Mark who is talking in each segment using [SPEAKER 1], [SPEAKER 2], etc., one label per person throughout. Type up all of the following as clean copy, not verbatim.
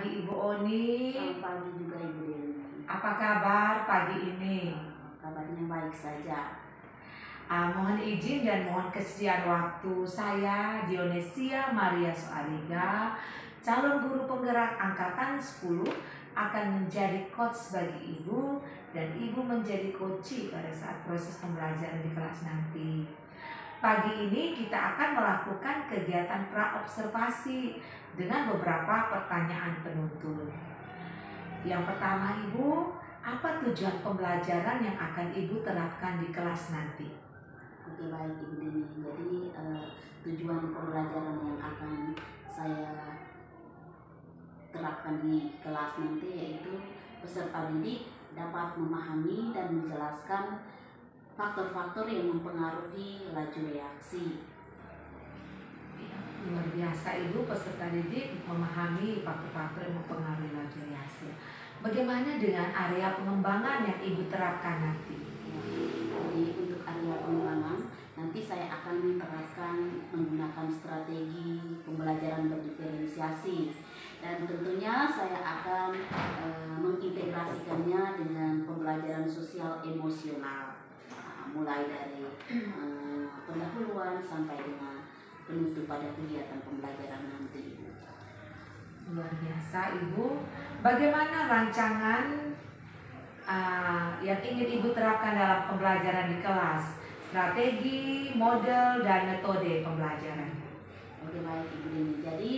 [SPEAKER 1] pagi Ibu Oni.
[SPEAKER 2] Selamat pagi juga Ibu Dewi.
[SPEAKER 1] Apa kabar pagi ini?
[SPEAKER 2] Kabarnya baik saja.
[SPEAKER 1] Mohon izin dan mohon kesediaan waktu saya Dionesia Maria Soaliga, calon guru penggerak angkatan 10, akan menjadi coach bagi Ibu dan Ibu menjadi coach pada saat proses pembelajaran di kelas nanti. Pagi ini kita akan melakukan kegiatan pra-observasi dengan beberapa pertanyaan penuntut. Yang pertama Ibu, apa tujuan pembelajaran yang akan Ibu terapkan di kelas nanti?
[SPEAKER 2] Oke, baik Ibu Deni. Jadi tujuan pembelajaran yang akan saya terapkan di kelas nanti yaitu peserta didik dapat memahami dan menjelaskan faktor-faktor yang mempengaruhi laju reaksi.
[SPEAKER 1] Luar biasa Ibu, peserta didik memahami faktor-faktor yang mempengaruhi laju reaksi. Bagaimana dengan area pengembangan yang Ibu terapkan nanti?
[SPEAKER 2] Jadi untuk area pengembangan nanti saya akan terapkan menggunakan strategi pembelajaran berdiferensiasi dan tentunya saya akan mengintegrasikannya dengan pembelajaran sosial emosional, mulai dari pendahuluan sampai dengan penutup pada kegiatan pembelajaran nanti.
[SPEAKER 1] Luar biasa Ibu. Bagaimana rancangan yang ingin Ibu terapkan dalam pembelajaran di kelas? Strategi, model, dan metode pembelajaran.
[SPEAKER 2] Oke, baik Ibu Deni. Jadi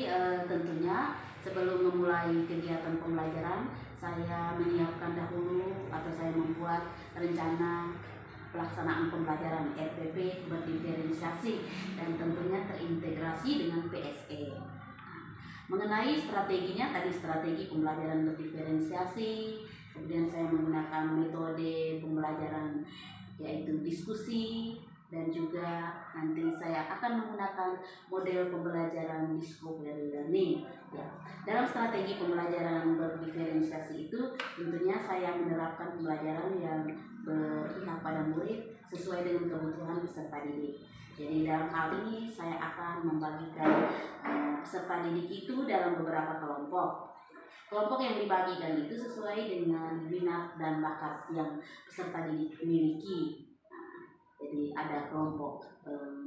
[SPEAKER 2] tentunya sebelum memulai kegiatan pembelajaran, saya menyiapkan dahulu atau saya membuat rencana pelaksanaan pembelajaran RPP berdiferensiasi dan tentunya terintegrasi dengan PSE. Mengenai strateginya, tadi strategi pembelajaran berdiferensiasi, kemudian saya menggunakan metode pembelajaran yaitu diskusi, dan juga nanti saya akan menggunakan model pembelajaran discovery learning. Ya. Dalam strategi pembelajaran berdiferensiasi itu tentunya saya menerapkan pembelajaran yang berpihak pada murid sesuai dengan kebutuhan peserta didik. Jadi dalam hal ini saya akan membagikan peserta didik itu dalam beberapa kelompok. Kelompok yang dibagikan itu sesuai dengan minat dan bakat yang peserta didik miliki. Jadi ada kelompok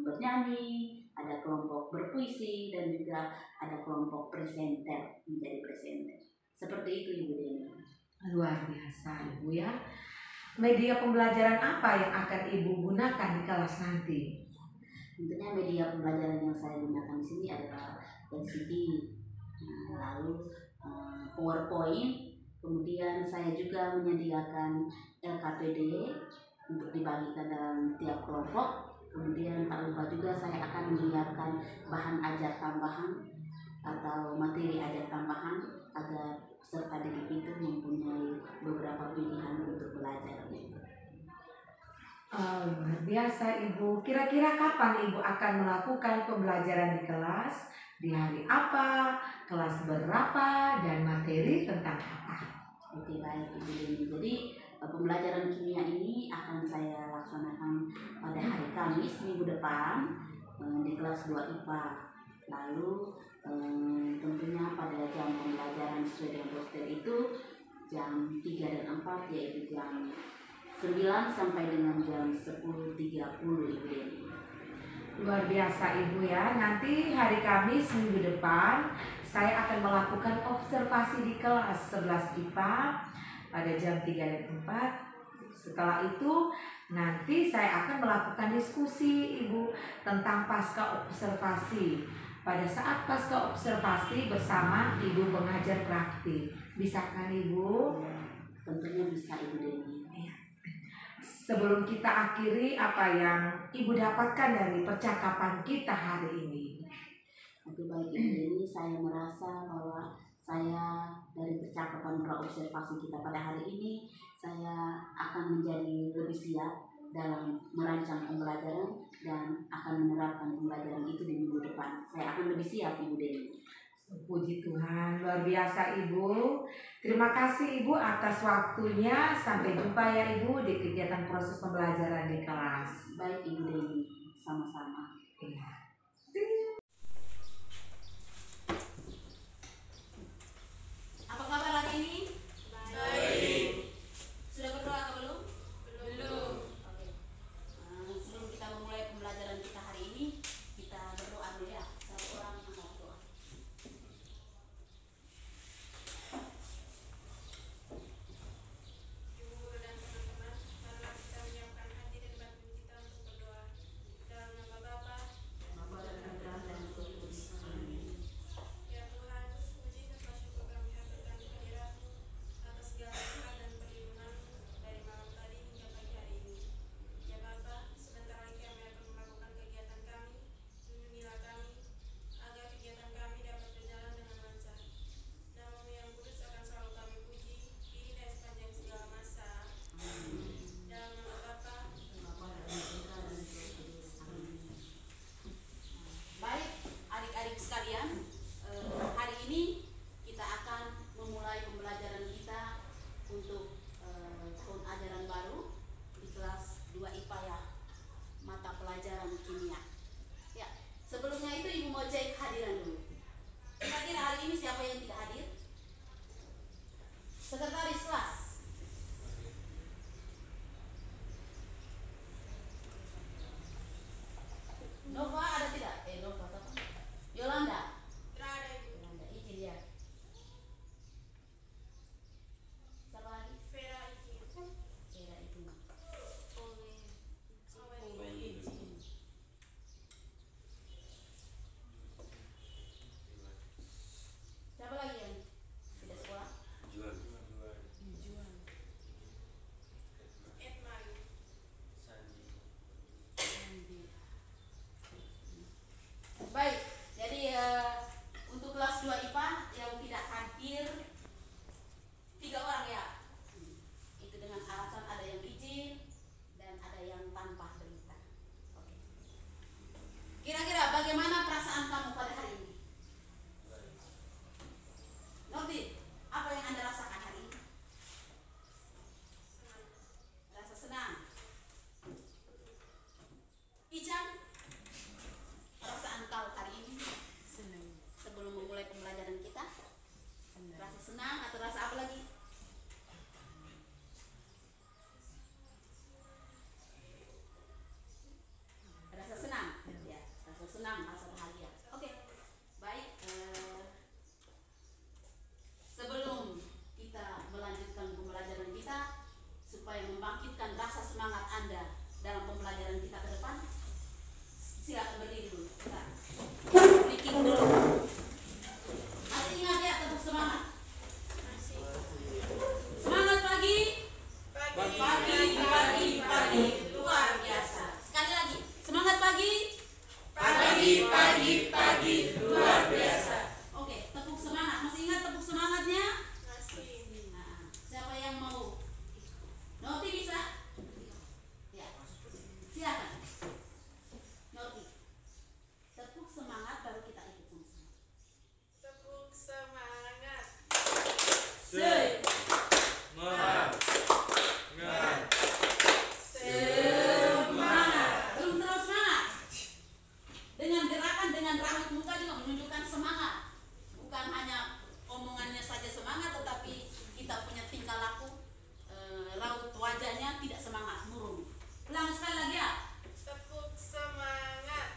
[SPEAKER 2] bernyanyi, ada kelompok berpuisi, dan juga ada kelompok presenter, menjadi presenter. Seperti itu Ibu Deni.
[SPEAKER 1] Luar biasa Ibu ya. Media pembelajaran apa yang akan Ibu gunakan di kelas nanti?
[SPEAKER 2] Tentunya media pembelajaran yang saya gunakan di sini adalah LCD, lalu PowerPoint, kemudian saya juga menyediakan LKPD untuk dibagikan dalam tiap kelompok. Kemudian tak lupa juga saya akan menyiapkan bahan ajar tambahan atau materi ajar tambahan agar peserta didik itu mempunyai beberapa pilihan untuk belajar.
[SPEAKER 1] Luar biasa Ibu. Kira-kira kapan Ibu akan melakukan pembelajaran di kelas? Di hari apa? Kelas berapa? Dan materi tentang apa?
[SPEAKER 2] Oke, baik Ibu Deni. Jadi pembelajaran kimia ini akan saya laksanakan pada hari Kamis minggu depan di kelas 2 IPA. Lalu tentunya pada jam pembelajaran sesuai dengan poster itu jam 3 dan 4, yaitu jam 9 sampai dengan jam 10.30 Ibu Deni.
[SPEAKER 1] Luar biasa Ibu ya. Nanti hari Kamis minggu depan saya akan melakukan observasi di kelas 11 IPA pada jam 3 dan 4. Setelah itu nanti saya akan melakukan diskusi Ibu tentang pasca observasi. Pada saat pasca observasi bersama Ibu pengajar praktik. Bisa kan Ibu?
[SPEAKER 2] Tentunya bisa Ibu Deni.
[SPEAKER 1] Sebelum kita akhiri, apa yang Ibu dapatkan dari percakapan kita hari ini?
[SPEAKER 2] Oke, baik Ibu Deni, saya merasa bahwa saya dari percakapan pra-observasi kita pada hari ini, saya akan menjadi lebih siap dalam merancang pembelajaran dan akan menerapkan pembelajaran itu di minggu depan. Saya akan lebih siap Ibu Deni.
[SPEAKER 1] Puji Tuhan, luar biasa Ibu. Terima kasih Ibu atas waktunya. Sampai jumpa ya Ibu di kegiatan proses pembelajaran di kelas.
[SPEAKER 2] Baik Ibu Deni, sama-sama. adik-adik sekalian, hari ini kita akan memulai pembelajaran kita untuk tahun ajaran baru di kelas 2 IPA ya, mata pelajaran kimia. Ya, sebelumnya itu Ibu mau cek kehadiran dulu. Kira-kira hari ini siapa yang tidak hadir? Sekretaris kelas. Nova ada tidak? Nova apa? Yolanda? Tidak ada Ibu. Yolanda izin ya. Siapa lagi? Vera izin. Vera izin. Oleh izin. Siapa lagi yang tidak sekolah?
[SPEAKER 3] Juan.
[SPEAKER 2] Edmar.
[SPEAKER 3] Sandi.
[SPEAKER 2] Baik, jadi untuk kelas 2 IPA yang tidak hadir 3 orang ya. Itu dengan alasan ada yang izin dan ada yang tanpa berita. Oke. Kira-kira bagaimana perasaan kamu pada hari ini? Novi, apa yang Anda rasakan hari ini? Rasa senang. Ican, perasaan kau hari ini sebelum memulai pembelajaran kita? Rasa senang atau rasa apa lagi? Rasa senang, ya, rasa senang, rasa bahagia. Oke, baik. Sebelum kita melanjutkan pembelajaran kita, supaya membangkitkan rasa semangat Anda dalam pembelajaran kita ke depan, silakan berdiri dulu. Kita breaking dulu. Masih ingat ya, tepuk semangat. Semangat pagi. Pagi. Luar biasa. Sekali lagi. Semangat pagi. Pagi. Luar biasa. Oke, tepuk semangat. Masih ingat tepuk semangatnya? Masih. Nah, siapa yang mau? Noti bisa? Ya. Silakan. Noti. Tepuk semangat baru kita ikut sama-sama.
[SPEAKER 4] Tepuk semangat.
[SPEAKER 2] Semangat. Belum terlalu semangat. Dengan gerakan, dengan raut muka juga menunjukkan semangat. Bukan hanya omongannya saja semangat, tetapi kita punya tingkah laku, raut wajahnya tidak semangat, murung. Ulang sekali lagi ya.
[SPEAKER 4] Tepuk semangat.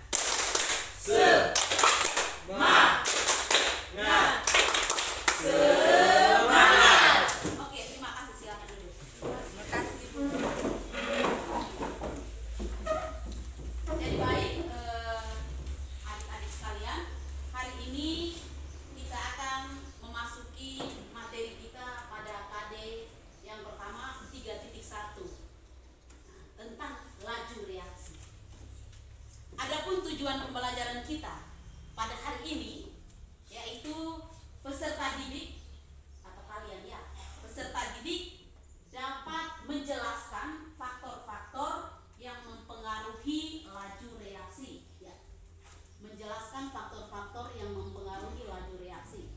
[SPEAKER 2] Oke, terima kasih. Silakan duduk. Jadi baik, adik-adik sekalian, hari ini kita akan memasuki materi kita pada KD yang pertama 3.1 tentang laju reaksi. Adapun tujuan pembelajaran kita pada hari ini yaitu peserta didik atau kalian ya, peserta didik dapat menjelaskan faktor-faktor yang mempengaruhi laju reaksi ya. Menjelaskan faktor-faktor yang mempengaruhi laju reaksi.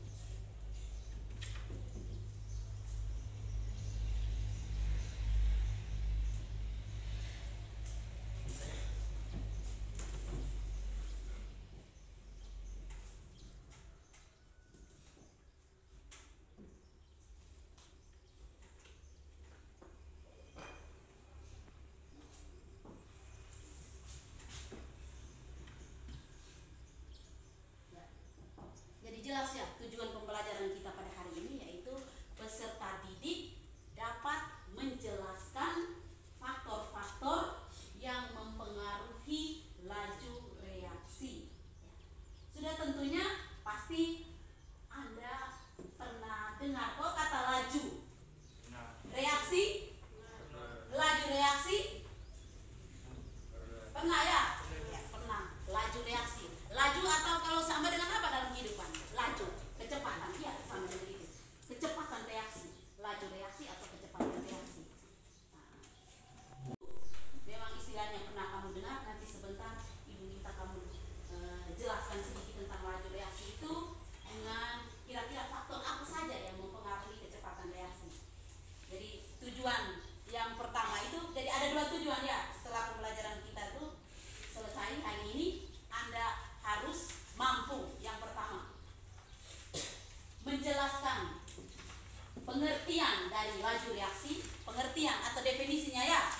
[SPEAKER 2] pengertian dari laju reaksi, pengertian atau definisinya ya,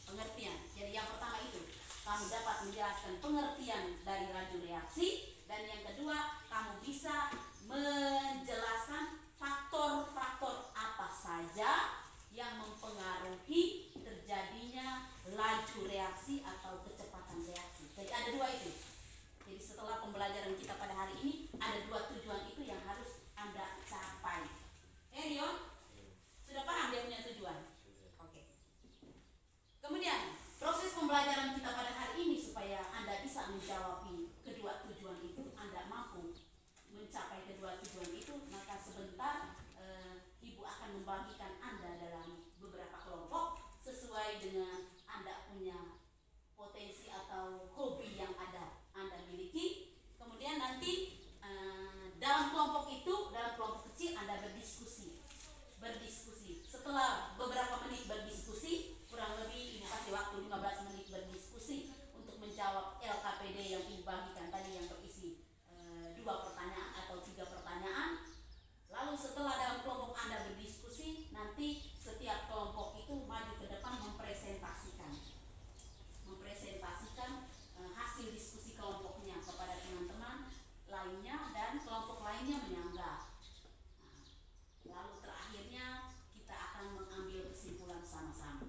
[SPEAKER 2] pengertian. Jadi yang pertama itu kamu dapat menjelaskan pengertian dari laju reaksi, dan yang kedua kamu bisa menjelaskan faktor-faktor apa saja yang mempengaruhi terjadinya laju reaksi atau kecepatan reaksi. Jadi ada dua itu. Jadi setelah pembelajaran kita pada hari ini ada dua tujuan itu yang harus Anda capai. Rion, sudah paham dia punya tujuan? Oke. Kemudian proses pembelajaran kita pada hari ini supaya Anda bisa menjawab kedua tujuan itu, Anda mampu mencapai kedua tujuan itu, maka sebentar Ibu akan membagikan Anda dalam beberapa kelompok sesuai dengan Anda punya potensi atau hobi yang Anda miliki. Kemudian nanti dalam kelompok itu, dalam kelompok kecil Anda berdiskusi. Setelah beberapa menit berdiskusi, kurang lebih Ibu kasih waktu 15 menit berdiskusi untuk menjawab LKPD yang Ibu bagikan tadi yang berisi 2 pertanyaan atau 3 pertanyaan. Lalu setelah dalam kelompok Anda berdiskusi, nanti setiap kelompok itu maju ke depan mempresentasikan hasil diskusi kelompoknya kepada teman-teman lainnya, dan kelompok lainnya menyanggah. Lalu terakhirnya kita akan mengambil kesimpulan sama-sama.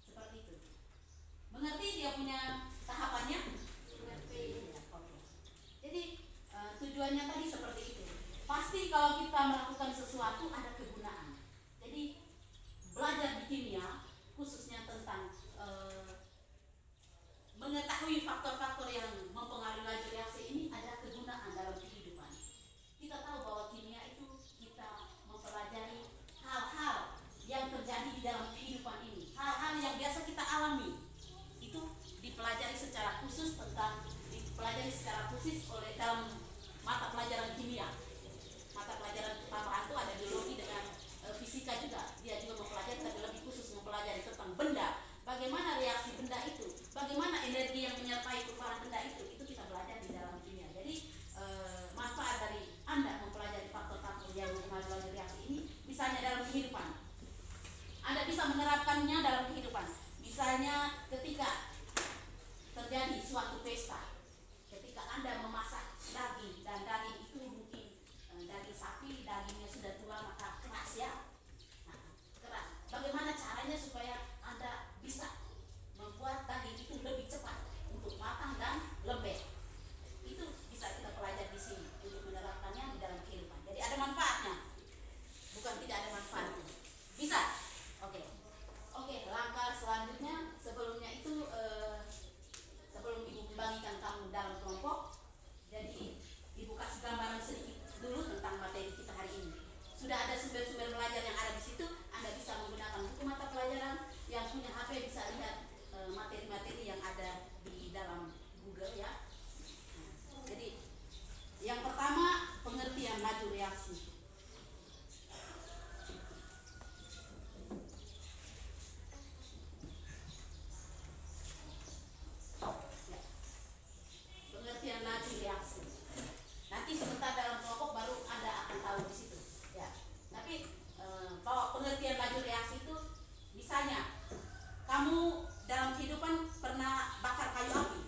[SPEAKER 2] Seperti itu. Mengerti dia punya tahapannya? Mengerti. Ya, oke. Jadi tujuannya tadi seperti itu. Pasti kalau kita melakukan sesuatu ada kegunaan. Jadi belajar di kimia khususnya tentang mengetahui faktor-faktor yang mempengaruhi laju reaksi ini ada kegunaan dalam kehidupan. Kita tahu bahwa kimia itu kita mempelajari hal-hal yang terjadi di dalam kehidupan ini, hal-hal yang biasa kita alami. Itu dipelajari secara khusus oleh dalam mata pelajaran kimia. Mata pelajaran pertama itu ada biologi dengan fisika juga. Dia juga mempelajari, tapi lebih khusus mempelajari tentang benda. Bagaimana reaksi benda itu, bagaimana energi yang menyertai keluaran benda itu kita belajar di dalam kimia. Jadi manfaat dari Anda mempelajari faktor-faktor yang mempengaruhi reaksi ini, misalnya dalam kehidupan, Anda bisa menerapkannya dalam kehidupan. Misalnya ketika terjadi suatu pesta, ketika Anda memasak daging, dan daging itu mungkin daging sapi, dagingnya sudah tua maka keras ya. Keras. Bagaimana caranya supaya Anda bisa membuat daging itu lebih cepat untuk matang dan lembek? Itu bisa kita pelajari di sini untuk menerapkannya di dalam kehidupan. Jadi ada manfaatnya, bukan tidak ada manfaatnya. Bisa? Oke. Langkah selanjutnya sebelumnya itu sebelum Ibu membagikan kamu dalam kelompok, jadi Ibu kasih gambaran sedikit dulu tentang materi kita hari ini. Sudah ada sumber-sumber belajar yang ada di situ. Anda bisa menggunakan buku mata pelajaran. Yang punya HP bisa lihat materi-materi yang ada di dalam Google ya. Jadi yang pertama, pengertian laju reaksi. Ya. Pengertian laju reaksi. Nanti sebentar dalam kelompok baru Anda akan tahu di situ. Ya. Tapi bahwa pengertian laju reaksi itu, misalnya kamu dalam kehidupan pernah bakar kayu api?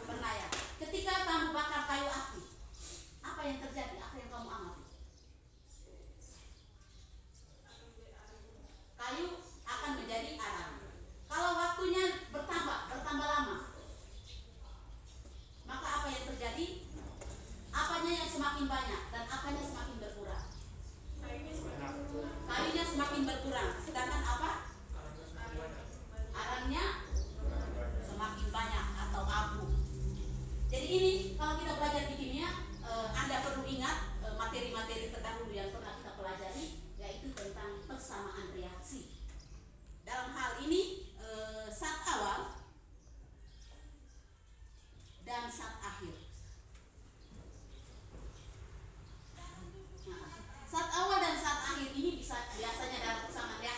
[SPEAKER 2] Pernah ya. Ketika kamu bakar kayu api, apa yang terjadi? Apa yang kamu amati? Kayu akan menjadi arang. Kalau waktunya bertambah lama, maka apa yang terjadi? Apanya yang semakin banyak dan apanya semakin berkurang? Kayunya semakin berkurang. Sedangkan apa? Arangnya semakin banyak atau abu. Jadi ini kalau kita belajar di kimia, Anda perlu ingat materi-materi terdahulu yang pernah kita pelajari, yaitu tentang persamaan reaksi. Dalam hal ini zat awal dan zat akhir. Zat awal dan zat akhir ini biasanya dalam persamaan reaksi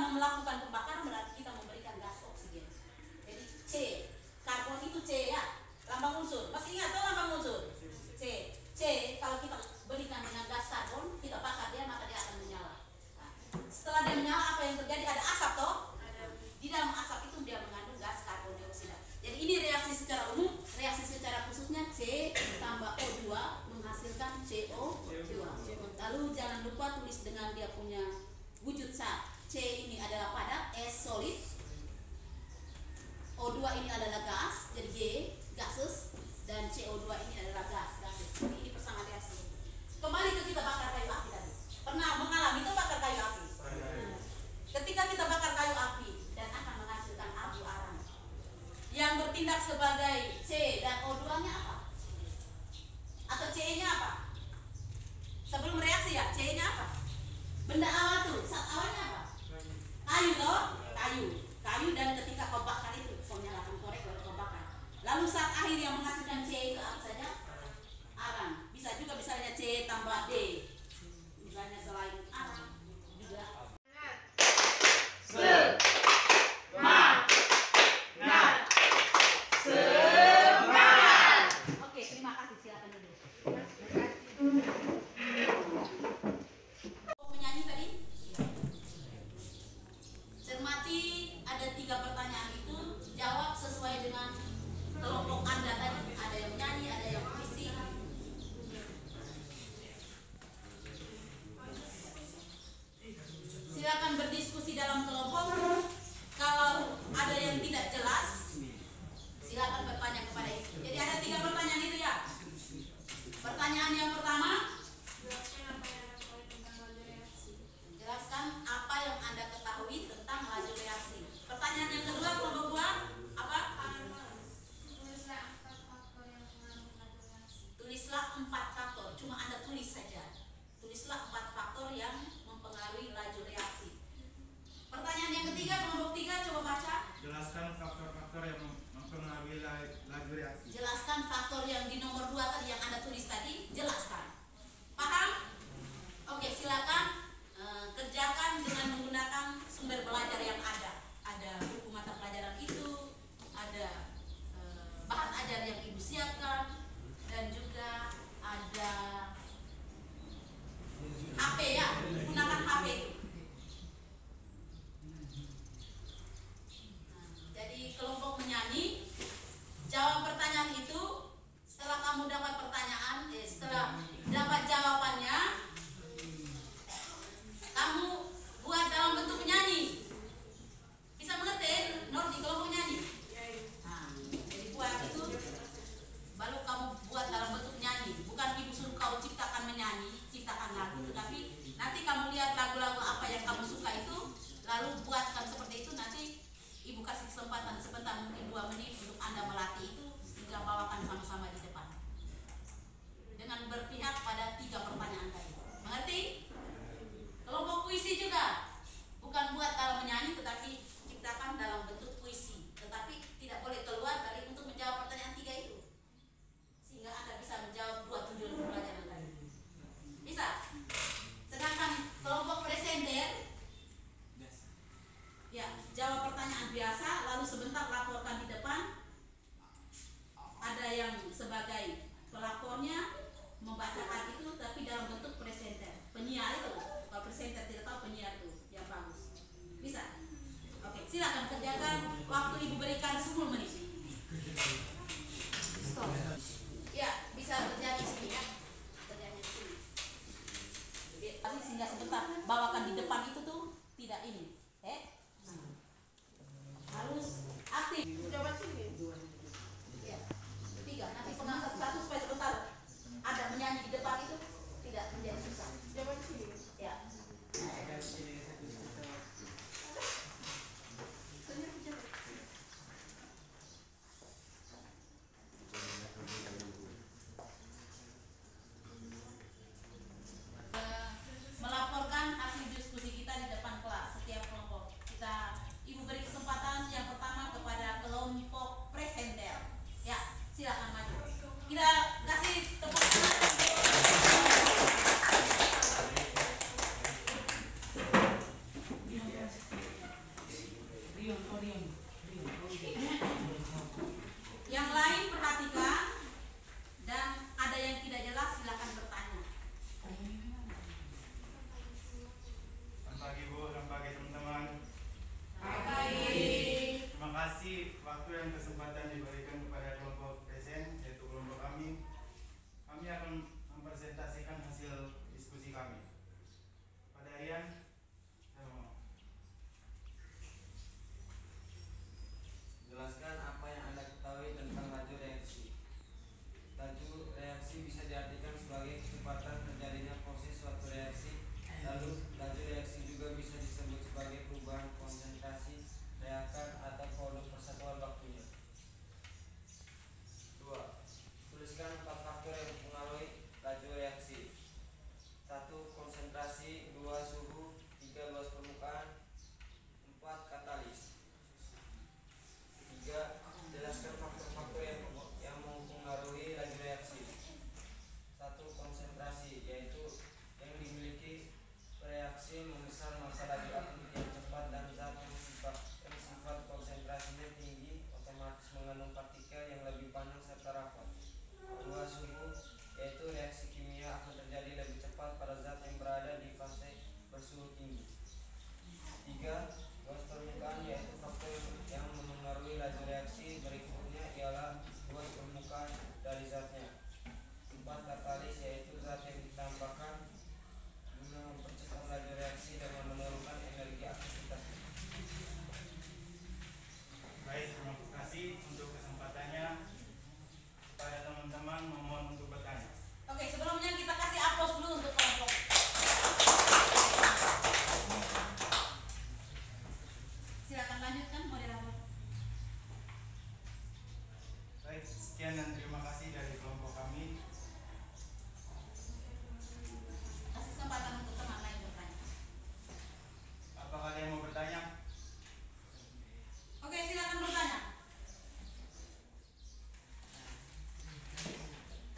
[SPEAKER 2] mau melakukan pembakaran berarti kita memberikan gas oksigen. Jadi C, karbon itu C ya, lambang unsur. Masih ingat tuh lambang unsur? C. C kalau kita berikan dengan gas karbon, kita bakar dia maka dia akan menyala. Nah, setelah dia menyala apa yang terjadi? Ada asap toh? Di dalam asap itu dia mengandung gas karbon dioksida. Jadi ini reaksi secara umum, reaksi secara khususnya C tambah O2 menghasilkan CO2. Lalu jangan lupa tulis dengan dia punya wujud sat. C ini adalah padat, S solid, O2 ini adalah gas, jadi G gases, dan CO2 ini adalah gas, gases. Jadi ini persamaan reaksi. Kembali ke kita bakar kayu api tadi. Pernah mengalami itu bakar kayu api? Ketika kita bakar kayu api dan akan menghasilkan abu arang, yang bertindak sebagai C dan O2-nya apa? Atau C-nya apa? Sebelum reaksi ya, C-nya apa? Benda awal tuh, saat awalnya apa? Kayu toh? Kayu dan ketika kau bakar itu, kau nyalakan korek baru kau bakar. Lalu saat akhir yang menghasilkan C itu apa saja? Arang. Bisa juga misalnya C tambah D. Misalnya selain arang juga. Oke, terima kasih, silakan dulu. Menyanyi tadi? Cermati ada 3 pertanyaan itu, jawab sesuai dengan kelompok Anda tadi. Ada yang menyanyi, ada yang puisi. Silakan berdiskusi dalam kelompok. Kalau ada yang tidak jelas, silakan bertanya kepada itu. Jadi ada 3 pertanyaan itu ya. Pertanyaan yang pertama, jelaskan apa yang Anda ketahui tentang laju reaksi. Pertanyaan yang kedua, kelompok 2, apa? Tulislah 4 faktor. Cuma Anda tulis saja. Tulislah 4 faktor yang mempengaruhi laju reaksi. Pertanyaan yang ketiga, kelompok 3, coba baca.
[SPEAKER 3] Jelaskan faktor-faktor yang mempengaruhi laju reaksi.
[SPEAKER 2] Jelaskan faktor yang di nomor 2 tadi yang Anda tulis tadi, jelaskan. Paham? Oke, silakan kerjakan dengan menggunakan sumber belajar yang ada. Ada buku mata pelajaran itu, ada bahan ajar yang Ibu siapkan, dan juga ada HP ya, gunakan HP itu. Jadi kelompok menyanyi, jawab pertanyaan itu. Setelah kamu dapat pertanyaan, setelah dapat jawabannya, kamu buat dalam bentuk menyanyi. Bisa mengerti? Nur di kelompok nyanyi. Nah, jadi buat itu, baru kamu buat dalam bentuk menyanyi. Bukan Ibu suruh kau ciptakan menyanyi, ciptakan lagu, tetapi nanti kamu lihat lagu-lagu apa yang kamu suka itu, lalu buatkan seperti itu. Nanti Ibu kasih kesempatan sebentar, mungkin 2 menit untuk Anda melatih itu, sehingga bawakan sama-sama di depan. Dengan berpihak pada 3 pertanyaan tadi. Mengerti? Kelompok puisi juga. Bukan buat dalam menyanyi, tetapi ciptakan dalam bentuk puisi. Tetapi tidak boleh keluar dari untuk menjawab pertanyaan 3 itu. Sehingga Anda bisa menjawab 2 tujuan pelajaran tadi. Bisa? Sedangkan kelompok presenter, ya, jawab pertanyaan biasa, lalu sebentar laporkan di depan. Ada yang sebagai pelapornya membacakan itu, tapi dalam bentuk presenter. Penyiar itu, kalau presenter tidak tahu, penyiar itu yang bagus. Bisa? Oke, silakan kerjakan. Waktu Ibu berikan 10 menit. Stop. Ya, bisa kerja di sini ya. Kerjanya di sini. Sehingga sebentar bawakan di depan itu tuh tidak ini. Harus aktif.
[SPEAKER 4] Coba sini.
[SPEAKER 2] Ya. 3, nanti pegang satu-satu supaya sebentar ada menyanyi di depan itu tidak menjadi susah.
[SPEAKER 4] Coba sini.
[SPEAKER 2] Ya. Yang lain perhatikan, dan ada yang tidak jelas silakan bertanya.
[SPEAKER 3] Selamat pagi Bu, selamat pagi teman-teman.
[SPEAKER 2] Baik.
[SPEAKER 3] Terima kasih waktu dan kesempatan diberikan kepada kelompok present, yaitu kelompok kami. Kami akan mempresentasikan hasil diskusi kami. Pada Ian, saya mau
[SPEAKER 5] jelaskan apa yang Anda ketahui tentang laju reaksi. Laju reaksi bisa diartikan sebagai kecepatan terjadinya proses suatu reaksi. Lalu, laju reaksi juga bisa disebut sebagai perubahan konsentrasi reakan atau produk persatuan waktunya. 2. Tuliskan 4 faktor yang mempengaruhi laju reaksi. 1. Konsentrasi. 2. Suhu. 3. Luas permukaan. 4. Katalis. 3. Jelaskan faktor-faktor yang mempengaruhi laju reaksi. 1. Konsentrasi, yaitu yang dimiliki reaksi membesar masa laju aktif yang cepat dan zat yang sifat konsentrasinya tinggi otomatis mengandung partikel yang lebih panjang serta rapat. 2. Suhu, yaitu reaksi kimia akan terjadi lebih cepat pada zat yang berada di fase bersuhu tinggi. 3. Luas permukaan, yaitu faktor yang mempengaruhi laju reaksi. Berikutnya ialah luas permukaan dari zatnya. 4. Katalis, yaitu zat yang ditambahkan guna mempercepat laju reaksi dengan menurunkan energi aktivitas.
[SPEAKER 3] baik, terima kasih untuk kesempatannya. Kepada teman-teman, memohon untuk bertanya.
[SPEAKER 2] Oke, sebelumnya kita kasih aplaus dulu untuk kelompok. Silakan lanjutkan moderator.
[SPEAKER 3] Baik, sekian dan terima kasih dari kelompok kami.
[SPEAKER 2] Kasih kesempatan untuk teman lain bertanya.
[SPEAKER 3] Apakah ada yang mau bertanya?
[SPEAKER 2] Oke, silakan bertanya.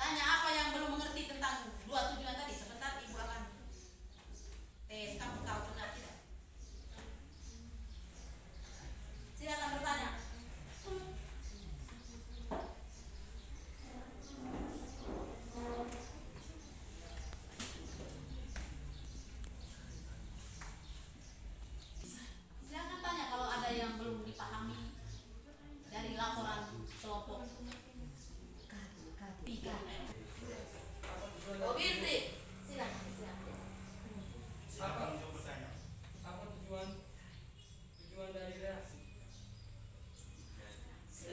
[SPEAKER 2] Tanya apa yang belum mengerti tentang 2 tujuan tadi. Sebentar Ibu akan tes kamu tahu benar tidak. Silakan bertanya. Silakan tanya kalau ada yang belum dipahami dari laporan kelompok. Tiga. Oh, Birti. Silakan.
[SPEAKER 3] Silakan untuk bertanya.
[SPEAKER 5] Apa tujuan dari reaksi?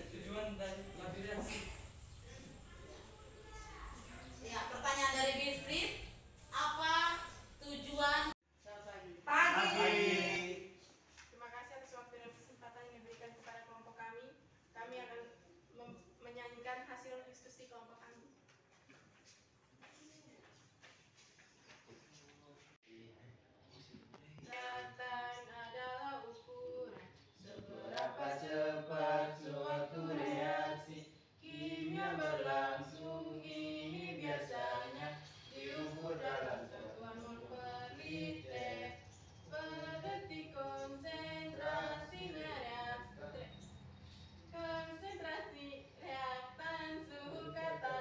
[SPEAKER 5] Tujuan dari laju reaksi.
[SPEAKER 2] Ya, pertanyaan dari Birti. Apa tujuan?
[SPEAKER 3] Pagi.
[SPEAKER 4] Terima kasih atas waktu dan kesempatan yang diberikan kepada kelompok kami. Kami akan menyanyikan hasil diskusi kelompok kami. Kecepatan adalah ukuran seberapa cepat suatu reaksi kimia berlangsung. Ini biasanya diukur dalam satuan mol per liter per detik. Konsentrasi reaktan suhu kata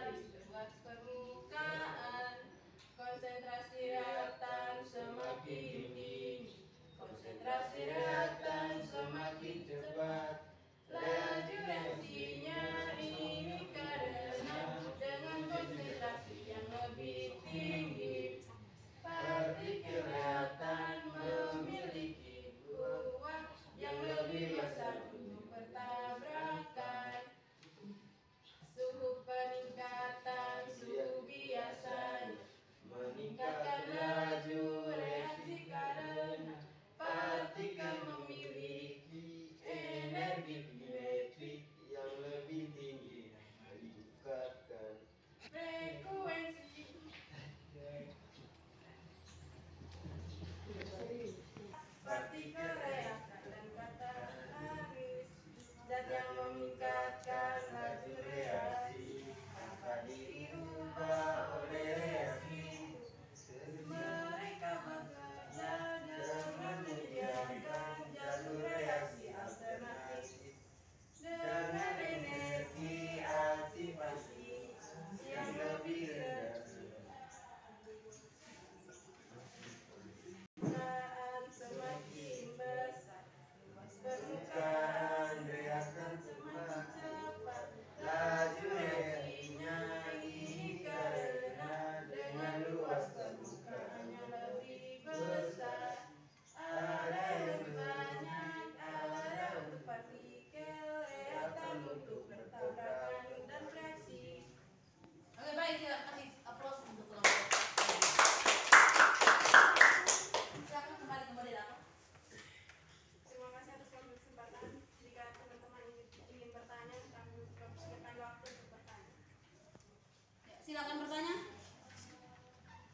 [SPEAKER 2] Silakan bertanya.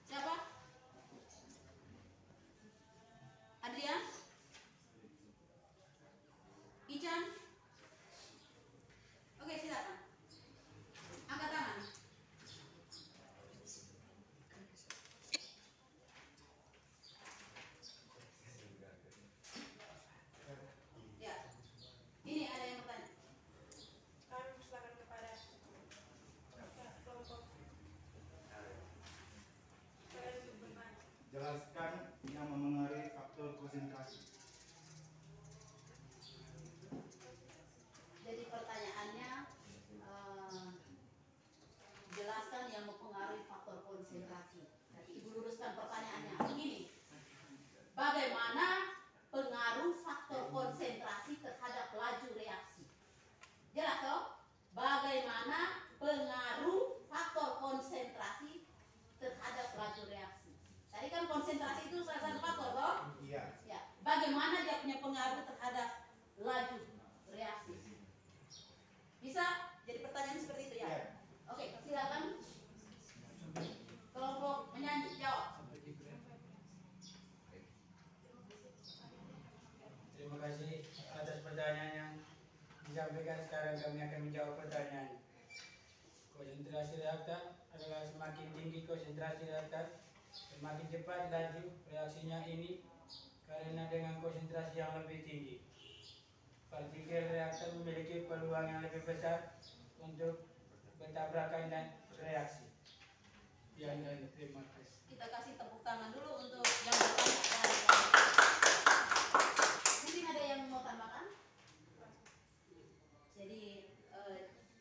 [SPEAKER 2] Siapa? Adrian? Ican? Oke, silakan. Angkat tangan. Ya. Ini ada yang bertanya.
[SPEAKER 4] Kami persilakan kepada kelompok kalian untuk bertanya.
[SPEAKER 3] Jelaskan yang memengaruhi faktor konsentrasi.
[SPEAKER 2] Jadi pertanyaannya, jelaskan yang mempengaruhi faktor konsentrasi. Jadi Ibu luruskan pertanyaannya. Begini, bagaimana pengaruh faktor konsentrasi terhadap laju reaksi? Jelas toh? Bagaimana pengaruh faktor konsentrasi terhadap laju reaksi? Tadi kan konsentrasi itu salah satu faktor toh?
[SPEAKER 3] Iya.
[SPEAKER 2] Ya. Bagaimana dia punya pengaruh terhadap laju reaksi? Bisa jadi pertanyaan seperti itu ya?
[SPEAKER 3] Iya.
[SPEAKER 2] Oke, silakan. Kelompok menyanyi jawab.
[SPEAKER 6] Terima kasih atas pertanyaan yang disampaikan. Sekarang kami akan menjawab pertanyaan. Konsentrasi reaktan adalah semakin tinggi konsentrasi reaktan, semakin cepat laju reaksinya ini karena dengan konsentrasi yang lebih tinggi. Partikel reaktan memiliki peluang yang lebih besar untuk bertabrakan dan reaksi. Sekian dan terima kasih.
[SPEAKER 2] Kita kasih tepuk tangan dulu untuk yang bertanya. Mungkin ada yang mau tambahkan? Jadi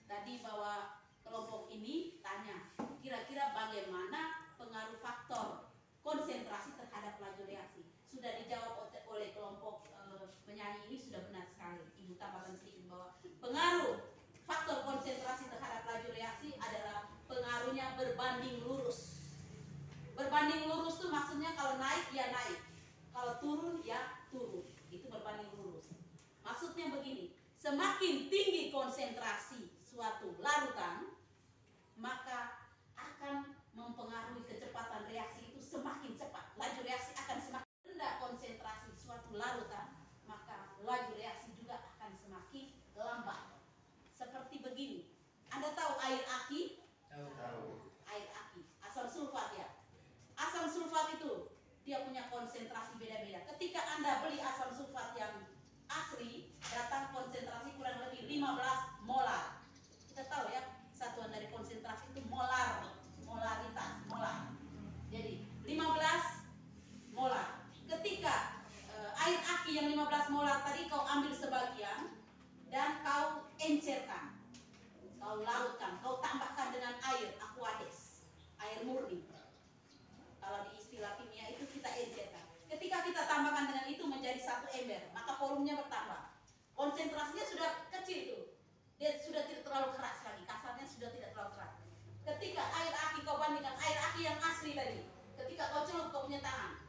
[SPEAKER 2] tadi bahwa kelompok ini tanya kira-kira bagaimana pengaruh faktor konsentrasi terhadap laju reaksi. Sudah dijawab oleh kelompok penyanyi ini, sudah benar sekali. Ibu tambahkan sedikit bahwa pengaruh faktor konsentrasi terhadap laju reaksi adalah pengaruhnya berbanding lurus. Berbanding lurus itu maksudnya kalau naik ya naik, kalau turun ya turun. Itu berbanding lurus. Maksudnya begini, semakin tinggi konsentrasi suatu larutan, maka akan mempengaruhi kecepatan reaksi itu semakin cepat. Laju reaksi akan semakin rendah konsentrasi suatu larutan, maka laju reaksi juga akan semakin lambat. Seperti begini, Anda tahu air aki?
[SPEAKER 3] Tahu.
[SPEAKER 2] Air aki, asam sulfat ya. Asam sulfat itu dia punya konsentrasi beda-beda. Ketika Anda beli asam sulfat yang asli, datang konsentrasi kurang lebih 15 molar. Kita tahu ya, satuan dari konsentrasi itu molar, molaritas, molar. Jadi 15 molar. Ketika air aki yang 15 molar tadi kau ambil sebagian dan kau encerkan, kau larutkan, kau tambahkan dengan air aqueous, air murni. Kalau di istilah kimia itu kita encerkan. Ketika kita tambahkan dengan itu menjadi 1 ember, maka volumenya bertambah. Konsentrasinya sudah kecil tuh, dia sudah tidak terlalu keras lagi, kasarnya sudah tidak terlalu keras. Ketika air aki kau bandingkan air aki yang asli tadi, ketika kau celup kau punya tangan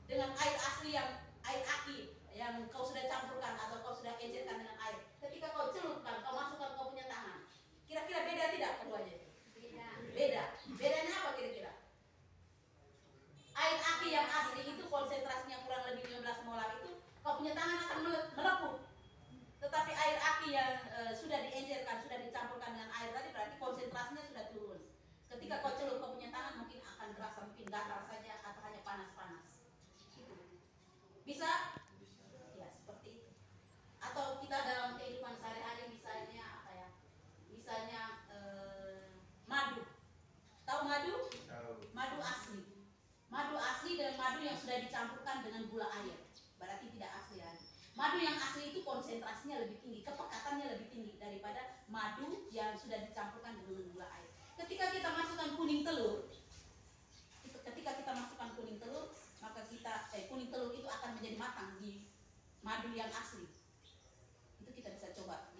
[SPEAKER 2] dengan air asli yang air aki yang kau sudah campurkan atau kau sudah encerkan dengan air, ketika kau celupkan, kau masukkan kau punya tangan, kira-kira beda tidak keduanya? Beda. Bedanya apa kira-kira? Air aki yang asli itu konsentrasinya kurang lebih 15 molar itu, kau punya tangan akan melepuh. Tetapi air aki yang sudah diencerkan, sudah dicampurkan dengan air tadi, berarti konsentrasinya sudah turun. Ketika kau celup kau punya tangan mungkin akan terasa mungkin gatal saja atau hanya panas-panas. Bisa? Ya seperti itu. Atau kita dalam kehidupan sehari-hari misalnya apa ya? Misalnya madu. Tahu madu?
[SPEAKER 3] Tahu.
[SPEAKER 2] Madu asli. Madu asli dan madu yang sudah dicampurkan dengan gula air, berarti tidak asli lagi. Madu yang asli itu konsentrasinya lebih tinggi, kepekatannya lebih tinggi daripada madu yang sudah dicampurkan dengan gula air. Ketika kita masukkan kuning telur, maka kuning telur itu akan menjadi matang di madu yang asli. Itu kita bisa coba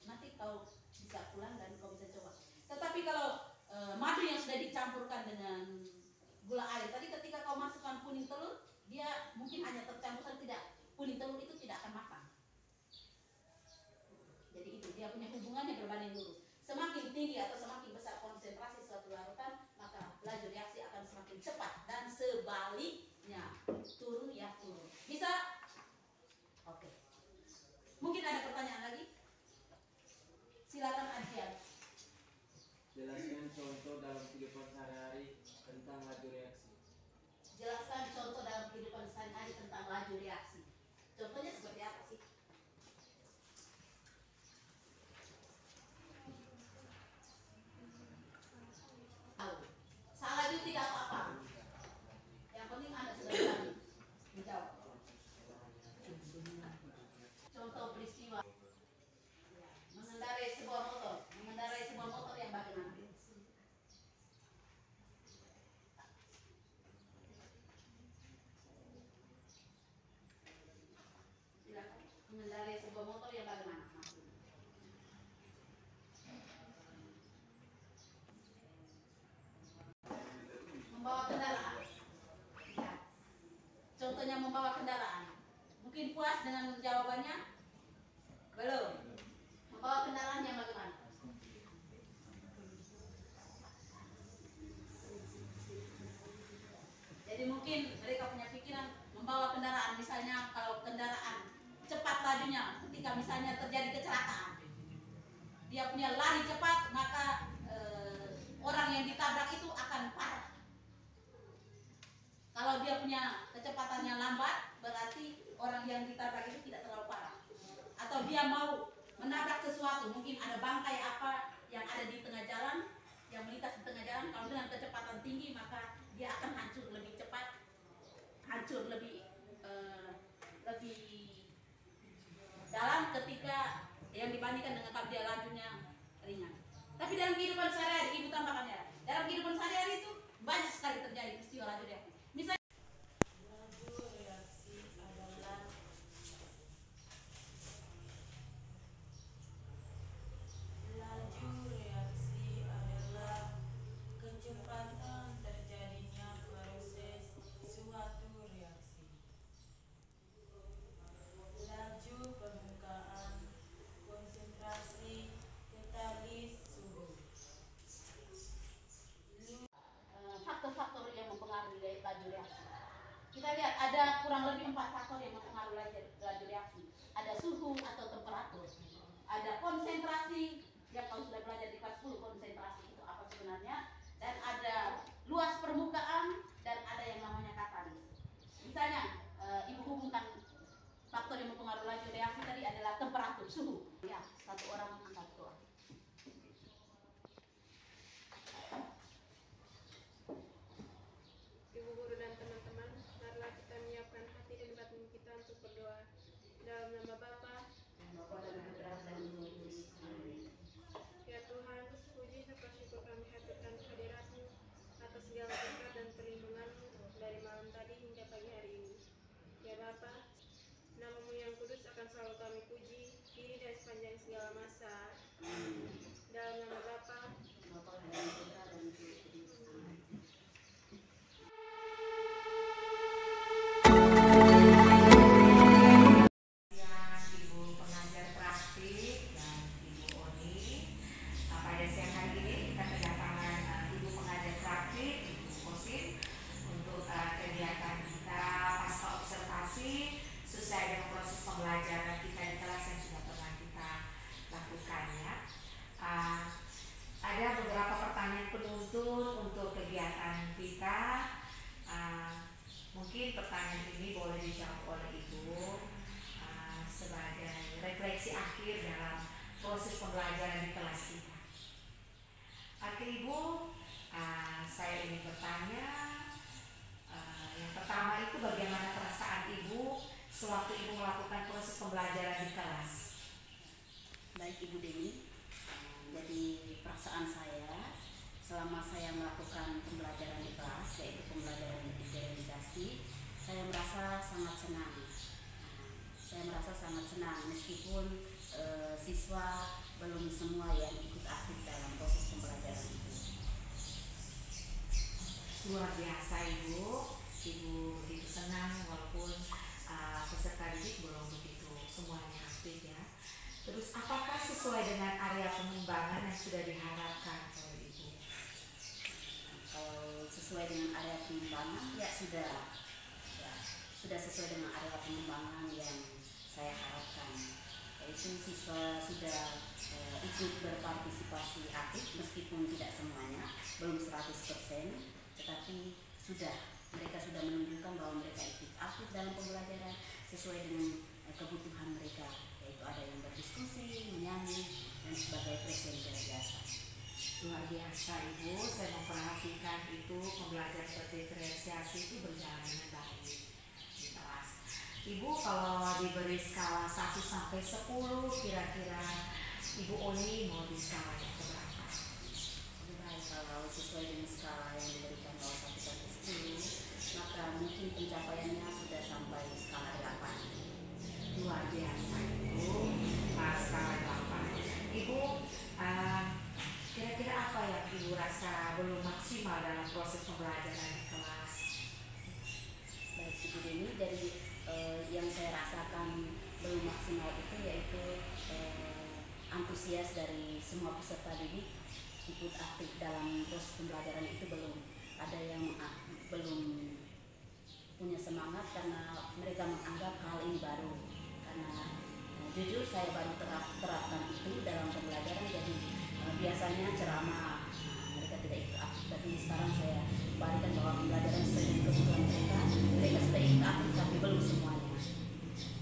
[SPEAKER 2] nanti kau bisa pulang dan kau bisa coba. Tetapi kalau madu yang sudah dicampurkan dengan gula air tadi, ketika kau masukkan kuning telur, dia mungkin hanya tercampur saja, tidak, kuning telur itu tidak akan matang. Jadi itu dia punya hubungannya berbanding lurus. semakin tinggi atau semakin besar konsentrasi suatu larutan, maka laju reaksi akan semakin cepat, dan sebaliknya turun ya turun. Bisa? Oke. Mungkin ada pertanyaan lagi? Silakan Adrian.
[SPEAKER 5] Jelaskan contoh dalam kehidupan sehari-hari tentang laju reaksi.
[SPEAKER 2] Jelaskan contoh dalam kehidupan sehari-hari tentang laju reaksi. Contohnya seperti apa sih? Tahu. Salah juga tidak apa-apa. Yang penting Anda sudah berani menjawab. Contoh peristiwa. Mengendarai sebuah motor. Mengendarai sebuah motor yang bagaimana? Silakan. Mengendarai sebuah motor yang bagaimana? Membawa kendaraan. Ya. Contohnya membawa kendaraan. Mungkin puas dengan jawabannya? Belum. Membawa kendaraan yang bagaimana? Jadi mungkin mereka punya pikiran membawa kendaraan, misalnya kalau kendaraan cepat lajunya, ketika misalnya terjadi kecelakaan, dia punya lari cepat, maka orang yang ditabrak itu akan parah. Kalau dia punya kecepatannya lambat, berarti orang yang ditabrak itu tidak terlalu parah. Atau dia mau menabrak sesuatu, mungkin ada bangkai apa yang ada di tengah jalan, yang melintas di tengah jalan, kalau dengan kecepatan tinggi maka dia akan hancur lebih cepat, hancur lebih dalam ketika yang dibandingkan dengan kalau dia lajunya ringan. Tapi dalam kehidupan sehari-hari, Ibu tambahkannya, dalam kehidupan sehari-hari itu banyak sekali terjadi peristiwa laju reaksi. Misalnya
[SPEAKER 4] Laju reaksi adalah kecepatan terjadinya proses suatu reaksi. Laju permukaan, konsentrasi, katalis, suhu.
[SPEAKER 2] faktor-faktor yang mempengaruhi laju reaksi. Kita lihat ada kurang lebih 4 faktor yang mempengaruhi laju reaksi. Ada suhu atau temperatur, ada konsentrasi, yang kalau sudah belajar di kelas 10 konsentrasi itu apa sebenarnya, dan ada luas permukaan, dan ada yang namanya katalis. Misalnya Ibu hubungkan faktor yang mempengaruhi laju reaksi tadi adalah temperatur, suhu. Ya, satu orang angkat doa.
[SPEAKER 4] Ibu guru dan teman-teman, marilah kita menyiapkan hati dan batin kita untuk berdoa. Dalam nama Bapa, ya Tuhan, puji serta syukur kami haturkan kehadirat-Mu atas segala berkat dan perlindungan-Mu dari malam tadi hingga pagi hari ini. Ya Bapa, nama-Mu yang kudus akan selalu kami puji, kini dan sepanjang segala masa. Dalam nama Bapa,
[SPEAKER 1] Ibu pengajar praktik dan Ibu Oni. Pada siang hari ini kita kedatangan Ibu pengajar praktik, Ibu Kosin, untuk kegiatan kita pasca observasi sesuai dengan proses pembelajaran kita di kelas yang sudah pernah kita lakukan ya. Ada beberapa pertanyaan penuntut untuk kegiatan kita. Mungkin pertanyaan ini boleh dijawab oleh Ibu sebagai refleksi akhir dalam proses pembelajaran di kelas kita. Oke Ibu, saya ingin bertanya, yang pertama itu bagaimana perasaan Ibu sewaktu Ibu melakukan proses pembelajaran di kelas?
[SPEAKER 2] Baik Ibu Deni, jadi perasaan saya selama saya melakukan pembelajaran di kelas, yaitu pembelajaran diferensiasi, saya merasa sangat senang. Saya merasa sangat senang meskipun siswa belum semua yang ikut aktif dalam proses pembelajaran itu.
[SPEAKER 1] Luar biasa Ibu begitu senang walaupun peserta didik belum begitu semuanya aktif ya. Terus apakah sesuai dengan area pengembangan yang sudah diharapkan oleh Ibu?
[SPEAKER 2] Kalau sesuai dengan area pengembangan ya sudah sesuai dengan area pengembangan yang saya harapkan, yaitu siswa sudah ikut berpartisipasi aktif meskipun tidak semuanya, belum 100%, tetapi mereka sudah menunjukkan bahwa mereka ikut aktif dalam pembelajaran sesuai dengan kebutuhan mereka, yaitu ada yang berdiskusi, menyanyi, dan sebagai presenter biasa.
[SPEAKER 1] Luar biasa Ibu, saya memperhatikan itu pembelajaran berdiferensiasi itu berjalan dengan baik di kelas. Ibu kalau diberi skala 1 sampai 10 kira-kira Ibu Oni mau di skala yang berapa?
[SPEAKER 2] Lebih baik kalau sesuai dengan skala yang diberikan bahwa 1 sampai 10, maka mungkin pencapaiannya sudah sampai skala 8.
[SPEAKER 1] Luar biasa Ibu, skala 8. Ibu, kira-kira apa yang Ibu rasa belum maksimal dalam proses pembelajaran di kelas?
[SPEAKER 2] Baik Ibu Deni, dari yang saya rasakan belum maksimal itu yaitu antusias dari semua peserta didik ikut aktif dalam proses pembelajaran itu belum ada yang belum punya semangat karena mereka menganggap hal ini baru, karena jujur saya baru terapkan itu dalam pembelajaran, jadi biasanya ceramah mereka tidak ikut aktif, tapi sekarang saya berikan bahwa pembelajaran sesuai dengan kebutuhan mereka sudah ikut aktif tapi belum semuanya,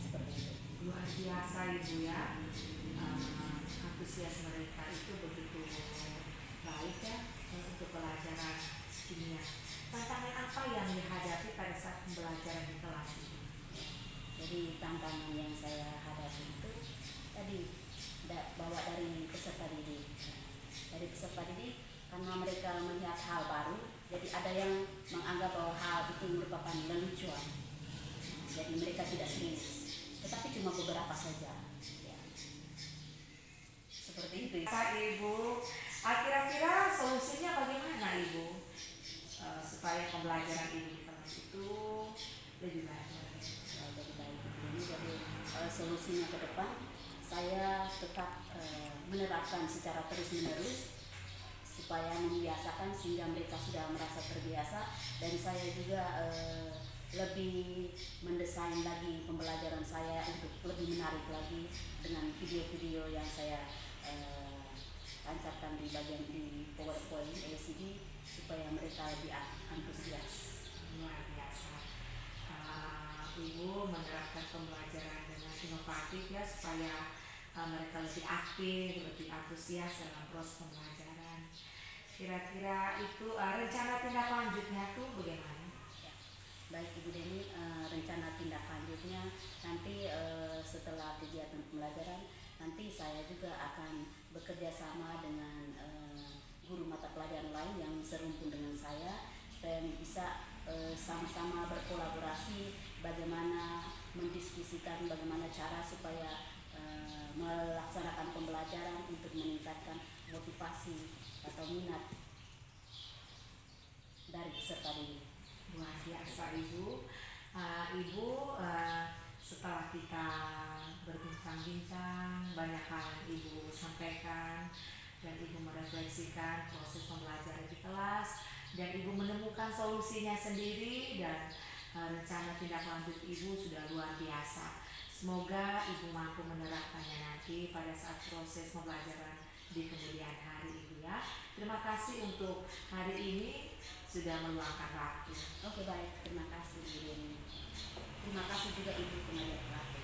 [SPEAKER 2] seperti itu.
[SPEAKER 1] Luar biasa Ibu ya, antusias mereka itu begitu baik ya untuk pelajaran kimia. Tantangan apa yang dihadapi pada saat pembelajaran di kelas ini?
[SPEAKER 2] Jadi tantangan yang saya hadapi itu tadi bawa dari peserta didik. Dari peserta didik karena mereka melihat hal baru, jadi ada yang menganggap bahwa hal itu merupakan lelucon. Jadi mereka tidak serius, tetapi cuma beberapa saja. Ya. Seperti itu.
[SPEAKER 1] Ibu, kira-kira solusinya bagaimana Ibu supaya pembelajaran Ibu di kelas itu lebih baik?
[SPEAKER 2] Lebih baik. Jadi solusinya ke depan saya tetap menerapkan secara terus-menerus supaya membiasakan sehingga mereka sudah merasa terbiasa, dan saya juga lebih mendesain lagi pembelajaran saya untuk lebih menarik lagi dengan video-video yang saya tancapkan di bagian di PowerPoint LCD supaya mereka lebih antusias.
[SPEAKER 1] Luar biasa. Ibu menerapkan pembelajaran dengan inovatif ya supaya mereka lebih aktif, lebih antusias dalam proses pembelajaran. Kira-kira itu rencana tindak lanjutnya tuh bagaimana?
[SPEAKER 2] Baik Ibu Deni, rencana tindak lanjutnya nanti setelah kegiatan pembelajaran nanti saya juga akan bekerja sama dengan guru mata pelajaran lain yang serumpun dengan saya supaya bisa sama-sama berkolaborasi bagaimana mendiskusikan bagaimana cara supaya melaksanakan pembelajaran untuk meningkatkan motivasi atau minat dari peserta didik.
[SPEAKER 1] Luar biasa Ibu. Ibu setelah kita berbincang-bincang banyak hal yang Ibu sampaikan dan Ibu merefleksikan proses pembelajaran di kelas dan Ibu menemukan solusinya sendiri dan rencana tindak lanjut Ibu sudah luar biasa. Semoga Ibu mampu menerapkannya nanti pada saat proses pembelajaran di kemudian hari Ibu ya. Terima kasih untuk hari ini sudah meluangkan waktu.
[SPEAKER 2] Oke baik, terima kasih Ibu Deni. Terima kasih juga Ibu pengajar.